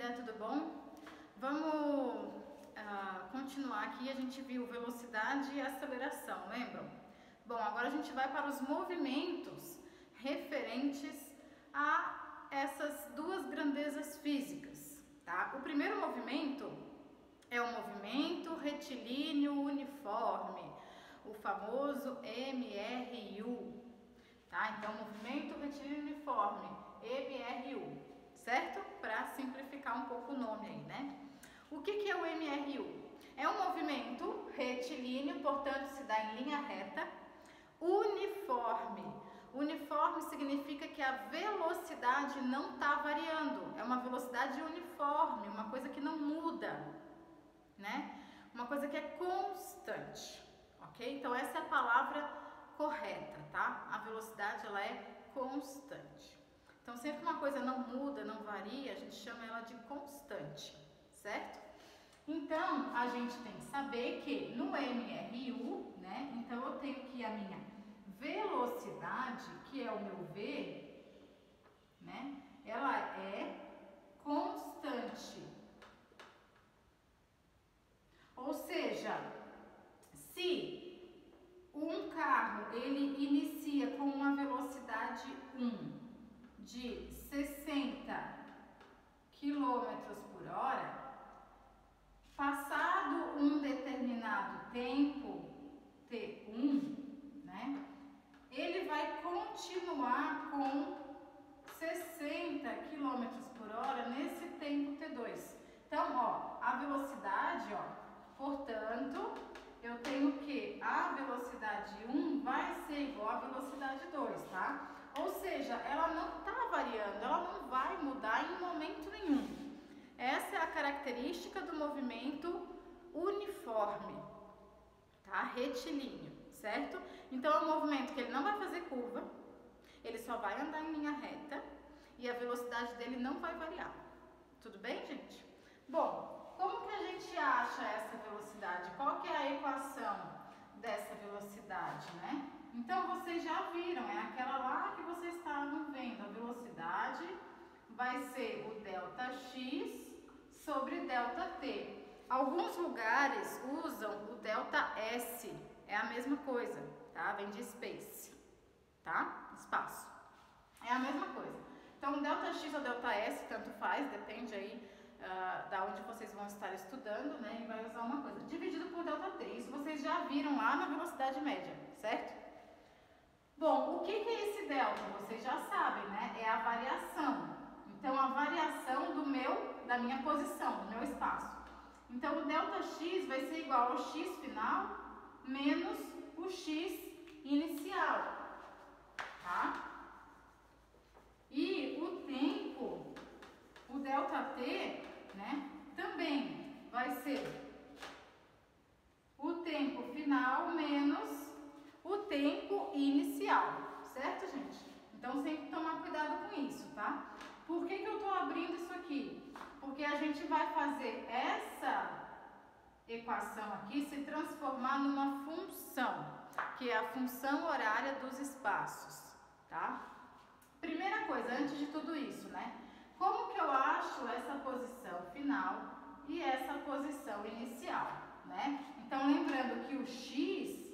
dia, tudo bom? Vamos continuar aqui. A gente viu velocidade e aceleração, lembram? Bom, agora a gente vai para os movimentos referentes a essas duas grandezas físicas, tá? O primeiro movimento é o movimento retilíneo uniforme, o famoso MRU, tá? Então, movimento retilíneo uniforme, MRU, certo? Para simplificar um pouco o nome aí, né? O que é o MRU? É um movimento retilíneo, portanto, se dá em linha reta, uniforme. Uniforme significa que a velocidade não está variando, é uma velocidade uniforme, uma coisa que não muda, né? Uma coisa que é constante, ok? Então, essa é a palavra correta, tá? A velocidade, ela é constante. Então, sempre que uma coisa não muda, não varia, a gente chama ela de constante, certo? Então, a gente tem que saber que no MRU, né? Então, eu tenho que a minha velocidade, que é o meu V, né? Ela é constante. Ou seja, se um carro ele inicia com uma velocidade 1 de 60 km/h, passado um determinado tempo, T1, né, ele vai continuar com 60 km/h nesse tempo T2. Então, ó, a velocidade, ó, portanto, eu tenho que a velocidade 1 vai ser igual à velocidade 2, tá? Ou seja, ela não está variando, ela não vai mudar em momento nenhum. Essa é a característica do movimento uniforme, tá? Retilíneo, certo? Então, é um movimento que ele não vai fazer curva, ele só vai andar em linha reta e a velocidade dele não vai variar. Tudo bem, gente? Bom, como que a gente acha essa velocidade? Qual que é a equação dessa velocidade, né? Então, vocês já viram, é aquela lá que vocês estavam vendo. A velocidade vai ser o ΔX sobre ΔT. Alguns lugares usam o ΔS, é a mesma coisa, tá? Vem de space, tá? Espaço. É a mesma coisa. Então, ΔX ou ΔS, tanto faz, depende aí da onde vocês vão estar estudando, né? E vai usar uma coisa. Dividido por ΔT. Isso vocês já viram lá na velocidade média, certo? Bom, o que é esse delta? Vocês já sabem, né? É a variação. Então, a variação da minha posição, do meu espaço. Então, o ΔX vai ser igual ao x final menos o x inicial, tá? E o tempo, o ΔT, né, também vai ser o tempo final menos o tempo inicial, certo, gente? Então, sempre tomar cuidado com isso, tá? Por que eu estou abrindo isso aqui? Porque a gente vai fazer essa equação aqui se transformar numa função, que é a função horária dos espaços, tá? Primeira coisa, antes de tudo isso, né? Como que eu acho essa posição final e essa posição inicial, né? Então, lembrando que o x,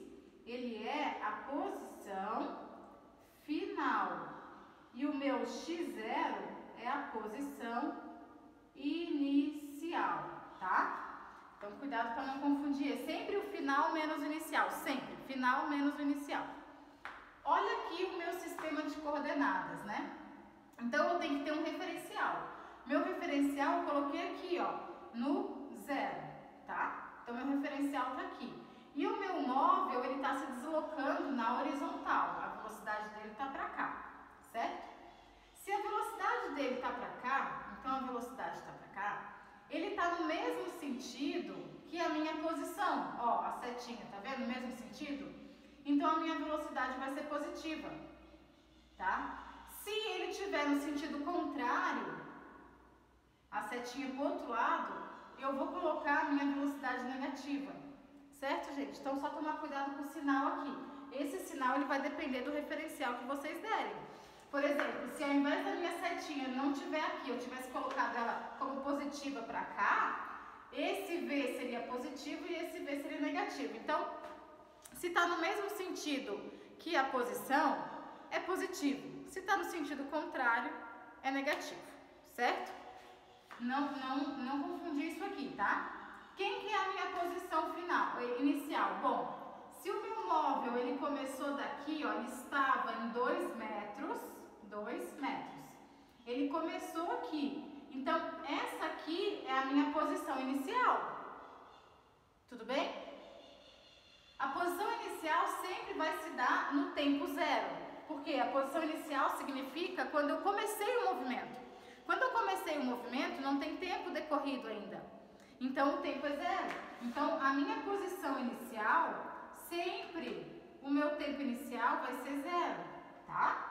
ele é a posição final e o meu x0 é a posição inicial, tá? Então, cuidado para não confundir. É sempre o final menos o inicial, sempre. Final menos o inicial. Olha aqui o meu sistema de coordenadas, né? Então, eu tenho que ter um referencial. Meu referencial eu coloquei aqui, ó, no 0, tá? Então, meu referencial tá aqui. E o meu móvel, ele tá se deslocando na horizontal. A velocidade dele tá para cá, certo? Se a velocidade dele tá para cá, então a velocidade tá para cá, ele tá no mesmo sentido que a minha posição. Ó, a setinha, tá vendo? No mesmo sentido? Então, a minha velocidade vai ser positiva, tá? Se ele tiver no sentido contrário, a setinha pro outro lado, eu vou colocar a minha velocidade negativa, certo, gente? Então, só tomar cuidado com o sinal aqui. Esse sinal, ele vai depender do referencial que vocês derem. Por exemplo, se ao invés da minha setinha não tiver aqui, eu tivesse colocado ela como positiva para cá, esse V seria positivo e esse V seria negativo. Então, se está no mesmo sentido que a posição, é positivo. Se está no sentido contrário, é negativo, certo? Não confundir isso aqui, tá? Quem que é a minha posição inicial? Bom, se o meu móvel ele começou daqui, ó, ele estava em 2 metros, ele começou aqui. Então, essa aqui é a minha posição inicial. Tudo bem? A posição inicial sempre vai se dar no tempo zero. Porque a posição inicial significa quando eu comecei o movimento. Quando eu comecei o movimento, não tem tempo decorrido ainda. Então, o tempo é zero. Então, a minha posição inicial, sempre o meu tempo inicial vai ser zero, tá?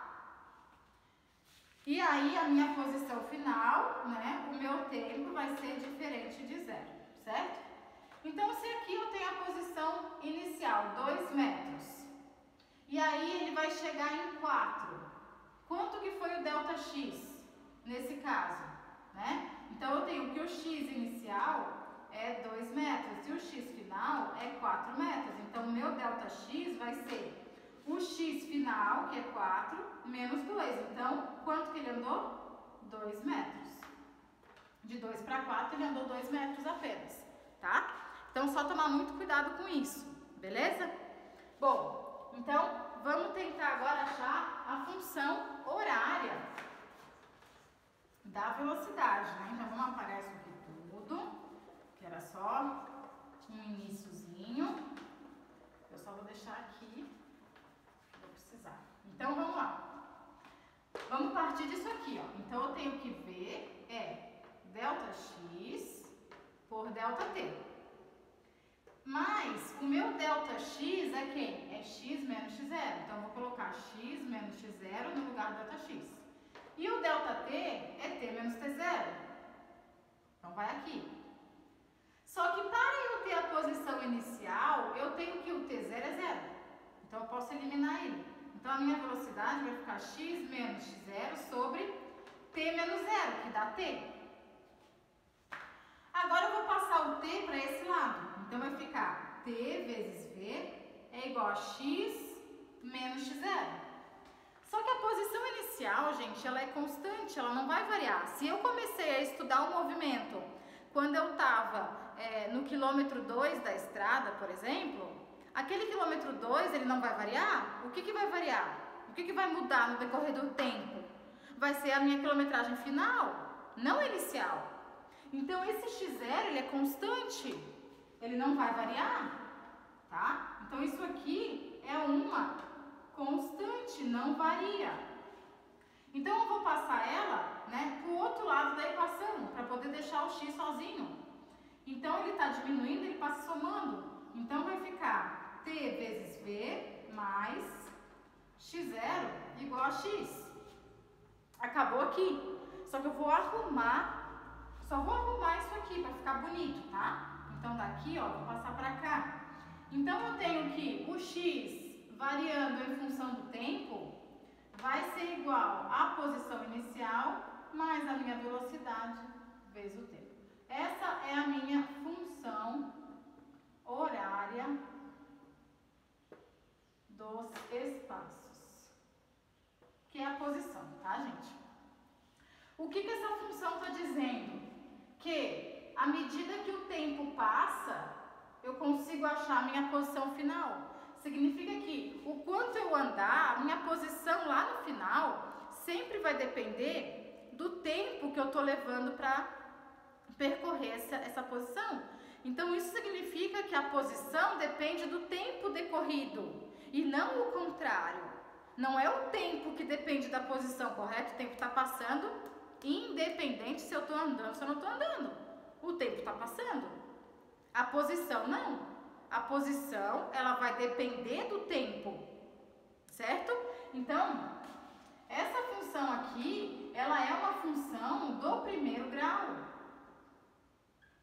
E aí, a minha posição final, né, o meu tempo vai ser diferente de zero, certo? Então, se aqui eu tenho a posição inicial, 2 metros, e aí ele vai chegar em 4. Quanto que foi o ΔX nesse caso, né? Então, eu tenho que o x inicial é 2 metros e o x final é 4 metros. Então, o meu ΔX vai ser o x final, que é 4, menos 2. Então, quanto que ele andou? 2 metros. De 2 para 4, ele andou 2 metros apenas, tá? Então, só tomar muito cuidado com isso, beleza? Bom, então, vamos tentar agora achar a função horária da velocidade, né? Então, vamos apagar isso aqui tudo, que era só um iniciozinho. Eu só vou deixar aqui, vou precisar. Então, vamos lá. Vamos partir disso aqui, ó. Então, eu tenho que ver ΔX por ΔT. Mas o meu ΔX é quem? É x menos x0. Então, eu vou colocar x menos x0 no lugar do ΔX. E o ΔT é t menos t0. Então, vai aqui. Só que para eu ter a posição inicial, eu tenho que o t0 é 0. Então, eu posso eliminar ele. Então, a minha velocidade vai ficar x menos x0 sobre t menos 0, que dá t. Agora, eu vou passar o t para esse lado. Então, vai ficar t vezes v é igual a x menos x0. Só que a posição inicial, gente, ela é constante, ela não vai variar. Se eu comecei a estudar o movimento quando eu estava no quilômetro 2 da estrada, por exemplo, aquele quilômetro 2, ele não vai variar? O que vai variar? O que vai mudar no decorrer do tempo? Vai ser a minha quilometragem final, não inicial. Então, esse x0, ele é constante, ele não vai variar, tá? Então, isso aqui é uma constante, não varia. Então, eu vou passar ela, né, para o outro lado da equação, para poder deixar o x sozinho. Então, ele está diminuindo, ele passa somando. Então, vai ficar t vezes v mais x0 igual a x. Acabou aqui. Só que eu vou arrumar, só vou arrumar isso aqui para ficar bonito, tá? Então, daqui, ó, vou passar para cá. Então, eu tenho que o x variando em função do tempo vai ser igual à posição inicial mais a minha velocidade vezes o tempo. Essa é a minha função horária dos espaços, que é a posição, tá, gente? O que essa função está dizendo? Que à medida que o tempo passa, eu consigo achar a minha posição final. Significa que o quanto eu andar, a minha posição lá no final, sempre vai depender do tempo que eu estou levando para percorrer essa posição. Então, isso significa que a posição depende do tempo decorrido e não o contrário. Não é o tempo que depende da posição, correto? O tempo está passando independente se eu estou andando ou se eu não estou andando. O tempo está passando. A posição não. A posição, ela vai depender do tempo, certo? Então, essa função aqui, ela é uma função do primeiro grau.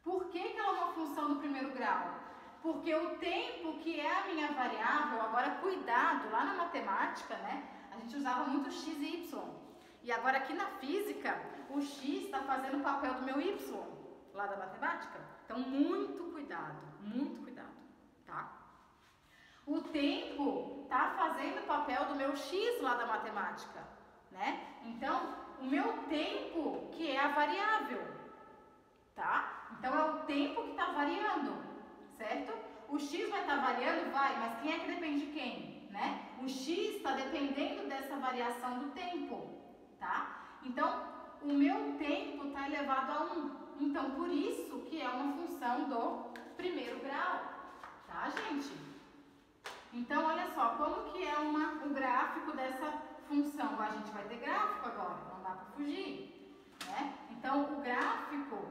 Por que ela é uma função do primeiro grau? Porque o tempo que é a minha variável, agora cuidado, lá na matemática, né, a gente usava muito x e y. E agora aqui na física, o x está fazendo o papel do meu y lá da matemática. Então, muito cuidado, tá? O tempo está fazendo o papel do meu x lá da matemática, né? Então, o meu tempo que é a variável, tá? Então, é o tempo que está variando, certo? O x vai estar variando? Vai, mas quem é que depende de quem, né? O x está dependendo dessa variação do tempo, tá? Então, o meu tempo está elevado a 1. Então, por isso que é uma função do primeiro grau, tá, gente? Então, olha só, como que é o gráfico dessa função? A gente vai ter gráfico agora, não dá para fugir, né? Então, o gráfico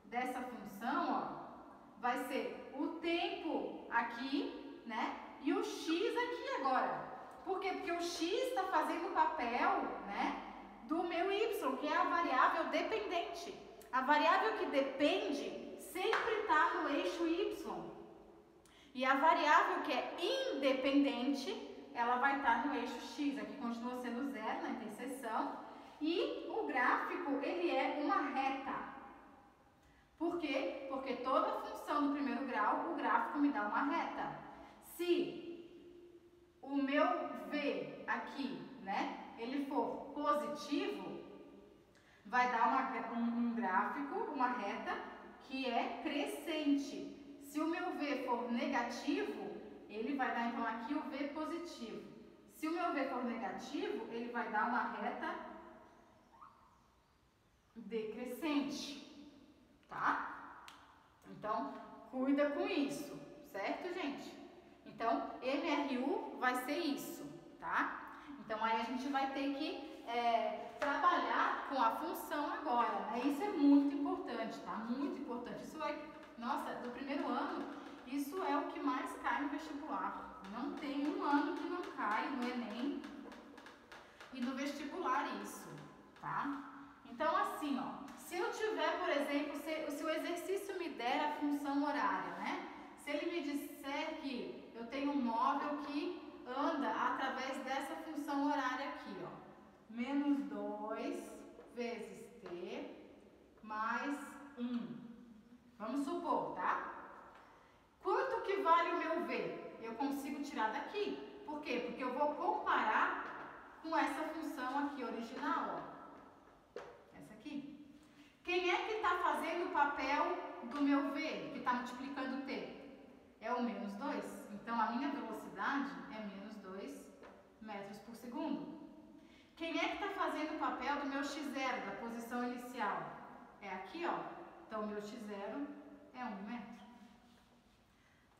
dessa função, ó, vai ser o tempo aqui, né? E o x aqui agora. Por quê? Porque o x está fazendo o papel, né, do meu y, que é a variável dependente. A variável que depende sempre está no eixo y. E a variável que é independente, ela vai estar no eixo x. Aqui continua sendo zero na interseção. E o gráfico, ele é uma reta. Por quê? Porque toda função do primeiro grau, o gráfico me dá uma reta. Se o meu v aqui, né, ele for positivo, vai dar um gráfico, uma reta, que é crescente. Se o meu v for negativo, ele vai dar então aqui o v positivo. Se o meu v for negativo, ele vai dar uma reta decrescente, tá? Então, cuida com isso, certo, gente? Então, MRU vai ser isso, tá? Então, aí a gente vai ter que trabalhar com a função agora, né? Isso é muito importante, tá? Muito importante. Isso vai, nossa, do primeiro ano, isso é o que mais cai no vestibular. Não tem um ano que não cai no Enem e no vestibular isso, tá? Então, assim, ó, se eu tiver, por exemplo, se o exercício me der a função horária, né? Se ele me disser que eu tenho um móvel que anda através dessa função horária aqui, ó. Menos 2 vezes t mais 1. Vamos supor, tá? Quanto que vale o meu v? Eu consigo tirar daqui. Por quê? Porque eu vou comparar com essa função aqui original, ó. Essa aqui. Quem é que está fazendo o papel do meu v, que está multiplicando t? É o menos 2. Então, a minha velocidade é menos 2 metros por segundo. Quem é que está fazendo o papel do meu x0, da posição inicial? É aqui, ó. Então, o meu x0 é 1 metro.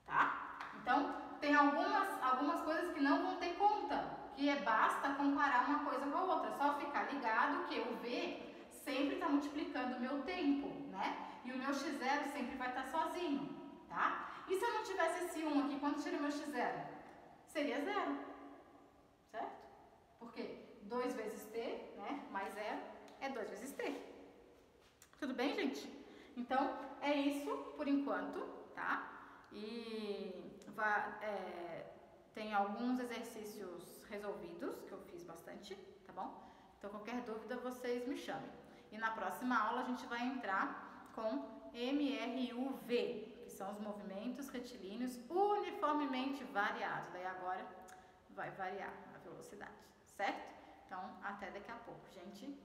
Tá? Então, tem algumas coisas que não vão ter conta, que basta comparar uma coisa com a outra. É só ficar ligado que o v sempre está multiplicando o meu tempo, né? E o meu x0 sempre vai estar sozinho, tá? E se eu não tivesse esse 1 aqui, quando tira o meu x0? Seria 0, certo? Porque 2 vezes t, né, mais 0, é 2 vezes t. Tudo bem, gente? Então, é isso por enquanto, tá? E tem alguns exercícios resolvidos, que eu fiz bastante, tá bom? Então, qualquer dúvida, vocês me chamem. E na próxima aula, a gente vai entrar com MRUV, que são os movimentos retilíneos uniformemente variados. Daí agora vai variar a velocidade, certo? Então, até daqui a pouco, gente.